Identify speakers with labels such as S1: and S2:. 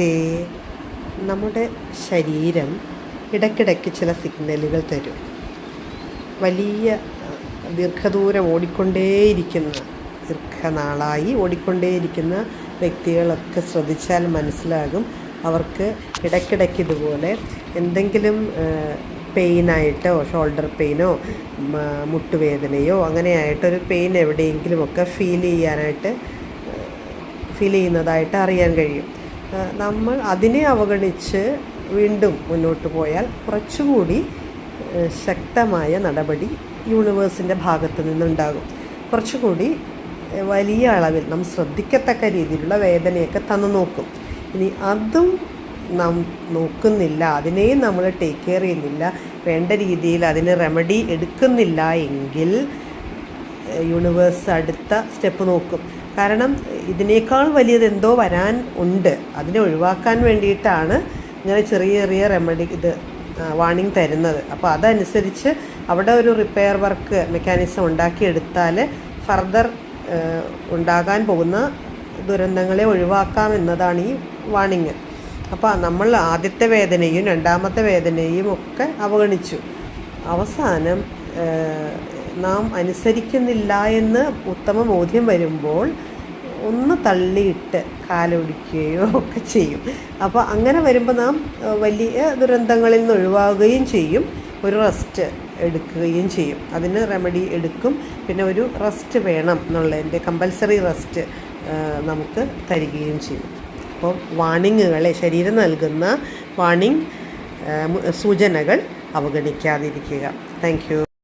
S1: നമസ്തേ. നമ്മുടെ ശരീരം ഇടയ്ക്കിടയ്ക്ക് ചില സിഗ്നലുകൾ തരും. വലിയ ദീർഘനാളായി ഓടിക്കൊണ്ടേയിരിക്കുന്ന വ്യക്തികളൊക്കെ ശ്രദ്ധിച്ചാൽ മനസ്സിലാകും, അവർക്ക് ഇടയ്ക്കിടയ്ക്ക് ഇതുപോലെ എന്തെങ്കിലും പെയിനായിട്ടോ, ഷോൾഡർ പെയിനോ മുട്ടുവേദനയോ അങ്ങനെയായിട്ടൊരു പെയിൻ എവിടെയെങ്കിലുമൊക്കെ ഫീൽ ചെയ്യുന്നതായിട്ട് അറിയാൻ കഴിയും. നമ്മൾ അതിനെ അവഗണിച്ച് വീണ്ടും മുന്നോട്ട് പോയാൽ കുറച്ചുകൂടി ശക്തമായ നടപടി യൂണിവേഴ്സിൻ്റെ ഭാഗത്ത് നിന്നുണ്ടാകും. കുറച്ചുകൂടി വലിയ അളവിൽ നാം ശ്രദ്ധിക്കത്തക്ക രീതിയിലുള്ള വേദനയൊക്കെ തന്നു നോക്കും. ഇനി അതും നാം നോക്കുന്നില്ല, അതിനെയും നമ്മൾ ടേക്ക് കെയർ ചെയ്യുന്നില്ല, വേണ്ട രീതിയിൽ അതിന് റെമഡി എടുക്കുന്നില്ല എങ്കിൽ യൂണിവേഴ്സ് അടുത്ത സ്റ്റെപ്പ് നോക്കും. കാരണം ഇതിനേക്കാൾ വലിയതെന്തോ വരാൻ ഉണ്ട്. അതിനെ ഒഴിവാക്കാൻ വേണ്ടിയിട്ടാണ് ഇങ്ങനെ ചെറിയ ചെറിയ റെമഡി വാണിംഗ് തരുന്നത്. അപ്പോൾ അതനുസരിച്ച് അവിടെ ഒരു റിപ്പയർ വർക്ക് മെക്കാനിസം ഉണ്ടാക്കിയെടുത്താൽ ഫർദർ ഉണ്ടാകാൻ പോകുന്ന ദുരന്തങ്ങളെ ഒഴിവാക്കാമെന്നതാണ് ഈ വാണിംഗ്. അപ്പോൾ നമ്മൾ ആദ്യത്തെ വേദനയും രണ്ടാമത്തെ വേദനയും ഒക്കെ അവഗണിച്ചു. അവസാനം നാം അനുസരിക്കുന്നില്ല എന്ന് ഉത്തമ ബോധ്യം വരുമ്പോൾ ഒന്ന് തള്ളിയിട്ട് കാലൊടിക്കുകയോ ഒക്കെ ചെയ്യും. അപ്പോൾ അങ്ങനെ വരുമ്പോൾ നാം വലിയ ദുരന്തങ്ങളിൽ നിന്ന് ഒഴിവാകുകയും ചെയ്യും, ഒരു റെസ്റ്റ് എടുക്കുകയും ചെയ്യും. അതിന് റെമഡി എടുക്കും. പിന്നെ ഒരു റെസ്റ്റ് വേണം എന്നുള്ളതിൻ്റെ കമ്പൽസറി റെസ്റ്റ് നമുക്ക് തരികയും ചെയ്യും. അപ്പോൾ വാണിങ്ങുകളെ, ശരീരം നൽകുന്ന വാണിംഗ് സൂചനകൾ അവഗണിക്കാതിരിക്കുക. Thank you.